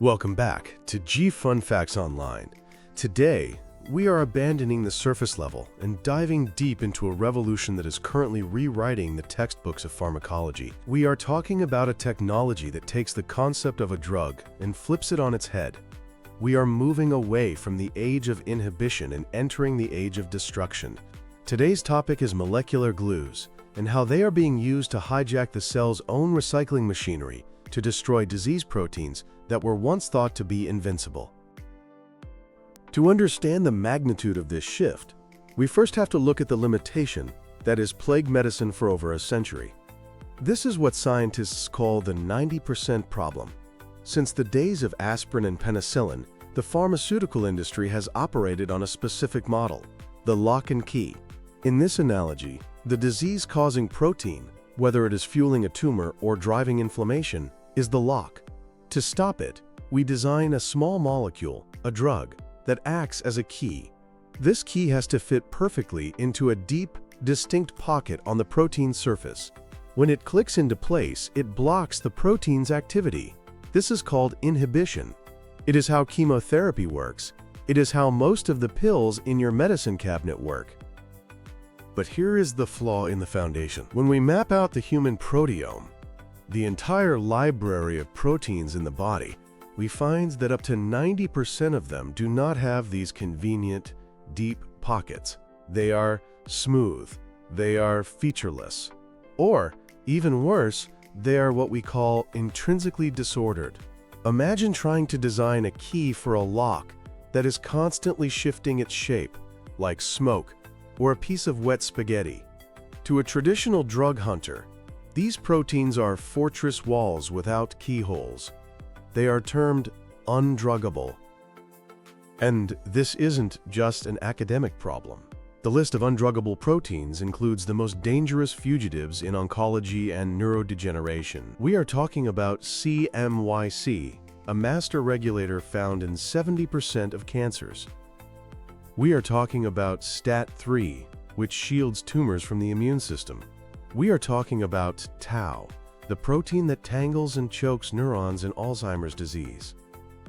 Welcome back to G Fun Facts Online. Today, we are abandoning the surface level and diving deep into a revolution that is currently rewriting the textbooks of pharmacology. We are talking about a technology that takes the concept of a drug and flips it on its head. We are moving away from the age of inhibition and entering the age of destruction. Today's topic is molecular glues and how they are being used to hijack the cell's own recycling machinery to destroy disease proteins that were once thought to be invincible. To understand the magnitude of this shift, we first have to look at the limitation that has plagued medicine for over a century. This is what scientists call the 90% problem. Since the days of aspirin and penicillin, the pharmaceutical industry has operated on a specific model, the lock and key. In this analogy, the disease-causing protein, whether it is fueling a tumor or driving inflammation, is the lock. To stop it, we design a small molecule, a drug, that acts as a key. This key has to fit perfectly into a deep, distinct pocket on the protein's surface. When it clicks into place, it blocks the protein's activity. This is called inhibition. It is how chemotherapy works. It is how most of the pills in your medicine cabinet work. But here is the flaw in the foundation. When we map out the human proteome, the entire library of proteins in the body, we find that up to 90% of them do not have these convenient, deep pockets. They are smooth, they are featureless, or, even worse, they are what we call intrinsically disordered. Imagine trying to design a key for a lock that is constantly shifting its shape, like smoke or a piece of wet spaghetti. To a traditional drug hunter, these proteins are fortress walls without keyholes. They are termed undruggable. And this isn't just an academic problem. The list of undruggable proteins includes the most dangerous fugitives in oncology and neurodegeneration. We are talking about CMYC, a master regulator found in 70% of cancers. We are talking about STAT3, which shields tumors from the immune system. We are talking about tau, the protein that tangles and chokes neurons in Alzheimer's disease.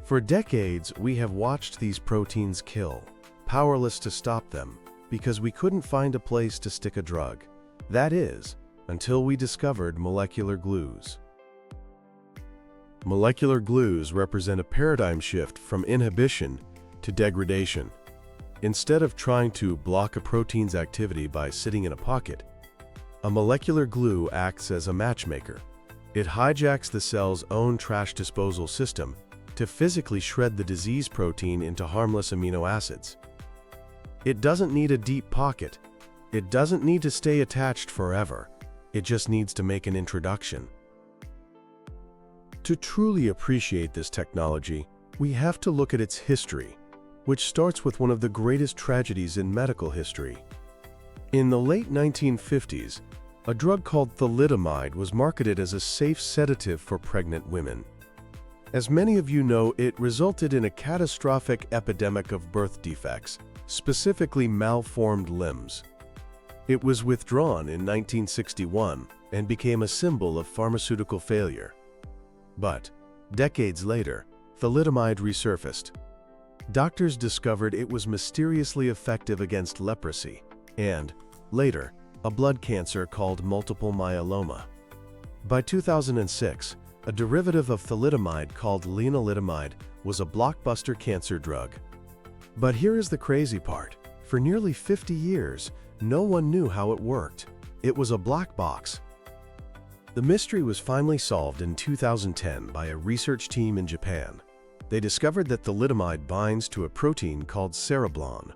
For decades, we have watched these proteins kill, powerless to stop them, because we couldn't find a place to stick a drug. That is, until we discovered molecular glues. Molecular glues represent a paradigm shift from inhibition to degradation. Instead of trying to block a protein's activity by sitting in a pocket, a molecular glue acts as a matchmaker. It hijacks the cell's own trash disposal system to physically shred the disease protein into harmless amino acids. It doesn't need a deep pocket. It doesn't need to stay attached forever. It just needs to make an introduction. To truly appreciate this technology, we have to look at its history, which starts with one of the greatest tragedies in medical history. In the late 1950s, a drug called thalidomide was marketed as a safe sedative for pregnant women. As many of you know, it resulted in a catastrophic epidemic of birth defects, specifically malformed limbs. It was withdrawn in 1961 and became a symbol of pharmaceutical failure. But, decades later, thalidomide resurfaced. Doctors discovered it was mysteriously effective against leprosy and, later, a blood cancer called multiple myeloma. By 2006, a derivative of thalidomide called lenalidomide was a blockbuster cancer drug. But here is the crazy part. For nearly 50 years, no one knew how it worked. It was a black box. The mystery was finally solved in 2010 by a research team in Japan. They discovered that thalidomide binds to a protein called cereblon.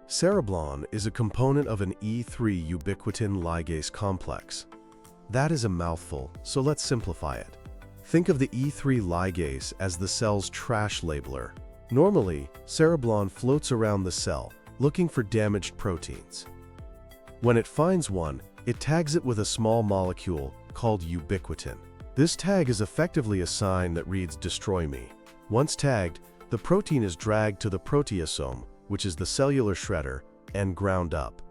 Cereblon is a component of an E3 ubiquitin ligase complex. That is a mouthful, so let's simplify it. Think of the E3 ligase as the cell's trash labeler. Normally, cereblon floats around the cell, looking for damaged proteins. When it finds one, it tags it with a small molecule called ubiquitin. This tag is effectively a sign that reads "Destroy me." Once tagged, the protein is dragged to the proteasome, which is the cellular shredder, and ground up.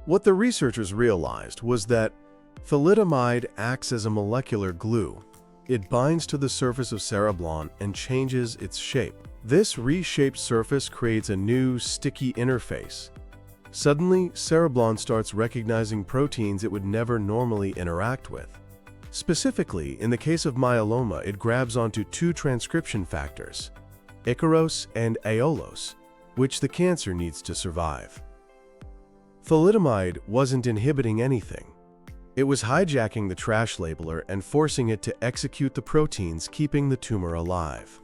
What the researchers realized was that thalidomide acts as a molecular glue. It binds to the surface of cereblon and changes its shape. This reshaped surface creates a new, sticky interface. Suddenly, cereblon starts recognizing proteins it would never normally interact with. Specifically, in the case of myeloma, it grabs onto two transcription factors, Ikaros and Aiolos, which the cancer needs to survive. Thalidomide wasn't inhibiting anything. It was hijacking the trash labeler and forcing it to execute the proteins keeping the tumor alive.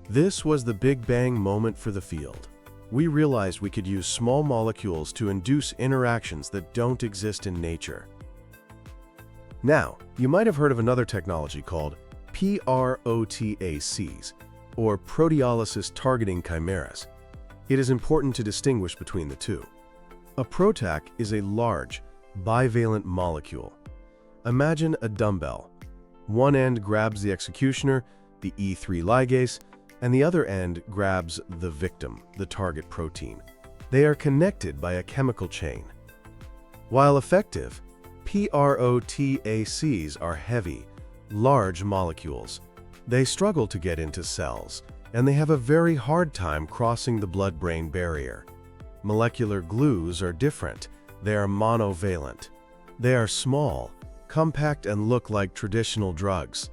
This was the Big Bang moment for the field. We realized we could use small molecules to induce interactions that don't exist in nature. Now, you might have heard of another technology called PROTACs, or proteolysis targeting chimeras. It is important to distinguish between the two. A PROTAC is a large, bivalent molecule. Imagine a dumbbell. One end grabs the executioner, the E3 ligase, and the other end grabs the victim, the target protein. They are connected by a chemical chain. While effective, PROTACs are heavy, large molecules. They struggle to get into cells, and they have a very hard time crossing the blood-brain barrier. Molecular glues are different. They are monovalent. They are small, compact, and look like traditional drugs.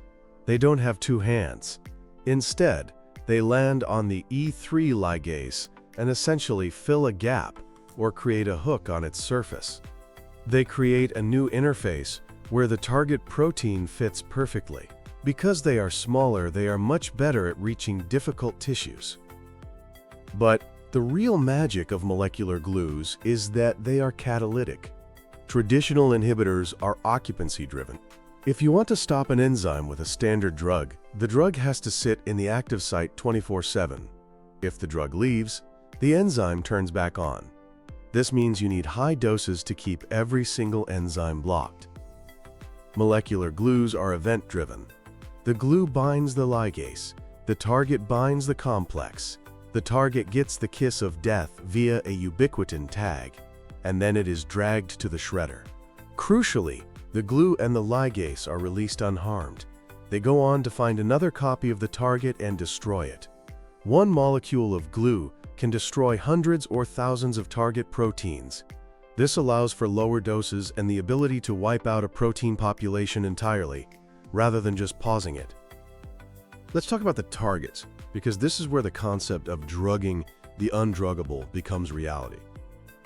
They don't have two hands. Instead, they land on the E3 ligase and essentially fill a gap or create a hook on its surface. They create a new interface where the target protein fits perfectly. Because they are smaller, they are much better at reaching difficult tissues. But the real magic of molecular glues is that they are catalytic. Traditional inhibitors are occupancy-driven. If you want to stop an enzyme with a standard drug, the drug has to sit in the active site 24/7. If the drug leaves, the enzyme turns back on. This means you need high doses to keep every single enzyme blocked. Molecular glues are event-driven. The glue binds the ligase. The target binds the complex. The target gets the kiss of death via a ubiquitin tag, and then it is dragged to the shredder. Crucially, the glue and the ligase are released unharmed. They go on to find another copy of the target and destroy it. One molecule of glue can destroy hundreds or thousands of target proteins. This allows for lower doses and the ability to wipe out a protein population entirely, rather than just pausing it. Let's talk about the targets, because this is where the concept of drugging the undruggable becomes reality.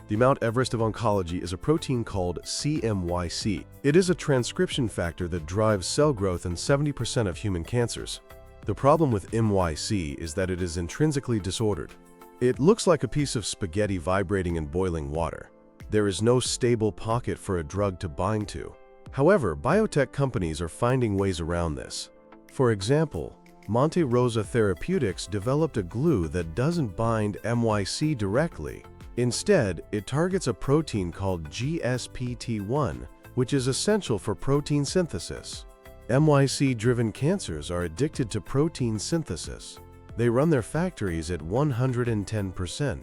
The Mount Everest of oncology is a protein called CMYC. It is a transcription factor that drives cell growth in 70% of human cancers. The problem with MYC is that it is intrinsically disordered. It looks like a piece of spaghetti vibrating in boiling water. There is no stable pocket for a drug to bind to. However, biotech companies are finding ways around this. For example, Monte Rosa Therapeutics developed a glue that doesn't bind MYC directly. Instead, it targets a protein called GSPT1, which is essential for protein synthesis. MYC-driven cancers are addicted to protein synthesis. They run their factories at 110%.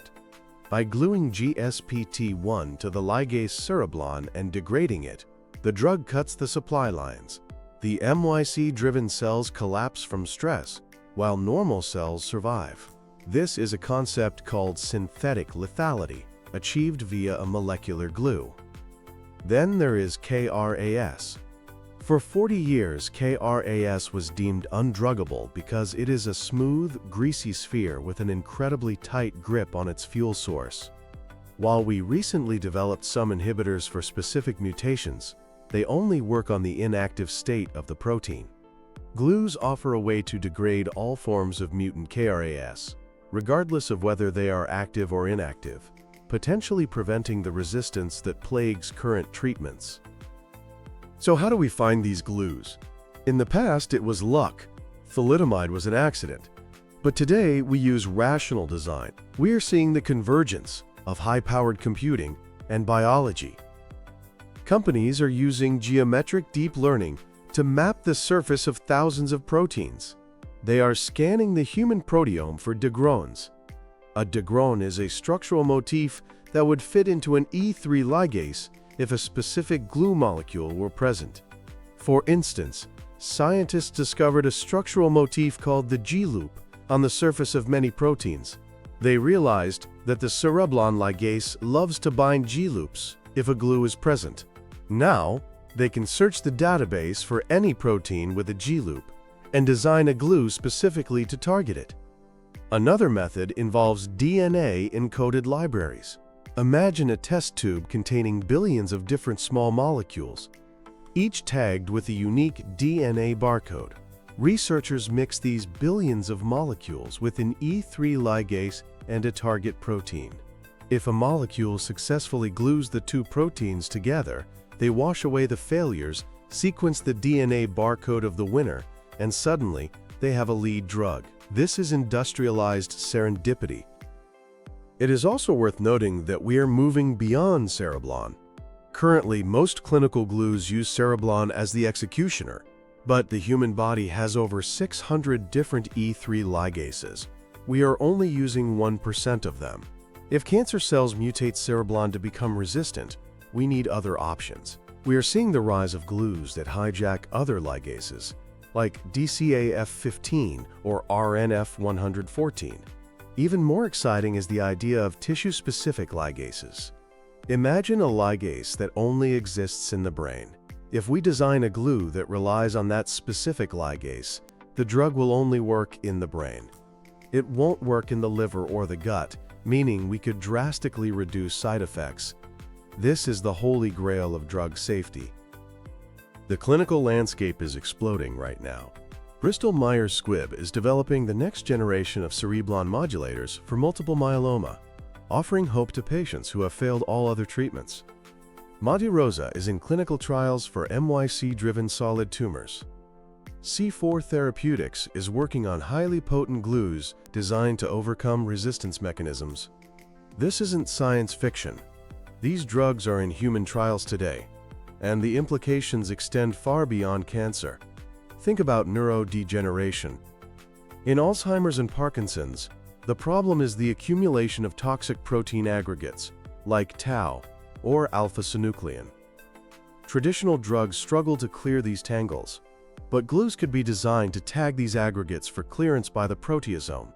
By gluing GSPT1 to the ligase cereblon and degrading it, the drug cuts the supply lines. The MYC-driven cells collapse from stress, while normal cells survive. This is a concept called synthetic lethality, achieved via a molecular glue. Then there is KRAS. For 40 years, KRAS was deemed undruggable because it is a smooth, greasy sphere with an incredibly tight grip on its fuel source. While we recently developed some inhibitors for specific mutations, they only work on the inactive state of the protein. Glues offer a way to degrade all forms of mutant KRAS, regardless of whether they are active or inactive, potentially preventing the resistance that plagues current treatments. So how do we find these glues? In the past, it was luck. Thalidomide was an accident. But today, we use rational design. We are seeing the convergence of high-powered computing and biology. Companies are using geometric deep learning to map the surface of thousands of proteins. They are scanning the human proteome for degrons. A degron is a structural motif that would fit into an E3 ligase if a specific glue molecule were present. For instance, scientists discovered a structural motif called the G-loop on the surface of many proteins. They realized that the cereblon ligase loves to bind G-loops if a glue is present. Now, they can search the database for any protein with a G-loop and design a glue specifically to target it. Another method involves DNA-encoded libraries. Imagine a test tube containing billions of different small molecules, each tagged with a unique DNA barcode. Researchers mix these billions of molecules with an E3 ligase and a target protein. If a molecule successfully glues the two proteins together, they wash away the failures, sequence the DNA barcode of the winner, and suddenly they have a lead drug. This is industrialized serendipity. It is also worth noting that we are moving beyond cereblon. Currently, most clinical glues use cereblon as the executioner, but the human body has over 600 different E3 ligases. We are only using 1% of them. If cancer cells mutate cereblon to become resistant, we need other options. We are seeing the rise of glues that hijack other ligases, like DCAF15 or RNF114. Even more exciting is the idea of tissue-specific ligases. Imagine a ligase that only exists in the brain. If we design a glue that relies on that specific ligase, the drug will only work in the brain. It won't work in the liver or the gut, meaning we could drastically reduce side effects. This is the holy grail of drug safety. The clinical landscape is exploding right now. Bristol Myers Squibb is developing the next generation of cereblon modulators for multiple myeloma, offering hope to patients who have failed all other treatments. Monte Rosa is in clinical trials for MYC-driven solid tumors. C4 Therapeutics is working on highly potent glues designed to overcome resistance mechanisms. This isn't science fiction. These drugs are in human trials today, and the implications extend far beyond cancer. Think about neurodegeneration. In Alzheimer's and Parkinson's, the problem is the accumulation of toxic protein aggregates, like tau or alpha-synuclein. Traditional drugs struggle to clear these tangles, but glues could be designed to tag these aggregates for clearance by the proteasome.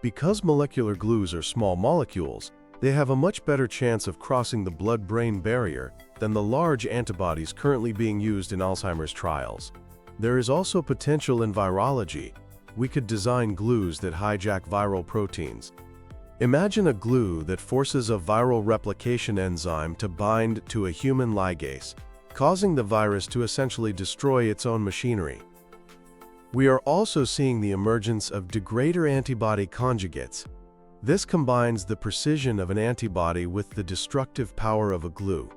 Because molecular glues are small molecules, they have a much better chance of crossing the blood-brain barrier than the large antibodies currently being used in Alzheimer's trials. There is also potential in virology. We could design glues that hijack viral proteins. Imagine a glue that forces a viral replication enzyme to bind to a human ligase, causing the virus to essentially destroy its own machinery. We are also seeing the emergence of degrader antibody conjugates. This combines the precision of an antibody with the destructive power of a glue.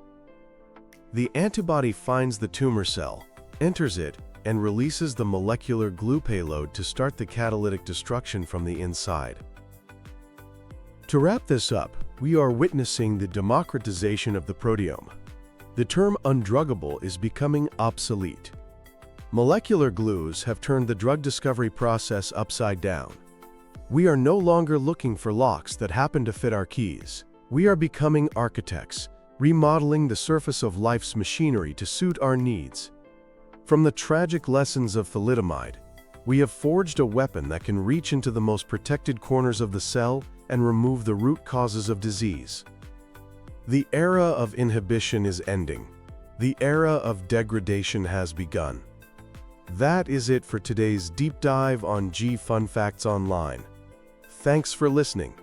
The antibody finds the tumor cell, enters it, and releases the molecular glue payload to start the catalytic destruction from the inside. To wrap this up, we are witnessing the democratization of the proteome. The term undruggable is becoming obsolete. Molecular glues have turned the drug discovery process upside down. We are no longer looking for locks that happen to fit our keys. We are becoming architects, remodeling the surface of life's machinery to suit our needs. From the tragic lessons of thalidomide, we have forged a weapon that can reach into the most protected corners of the cell and remove the root causes of disease. The era of inhibition is ending. The era of degradation has begun. That is it for today's deep dive on G Fun Facts Online. Thanks for listening.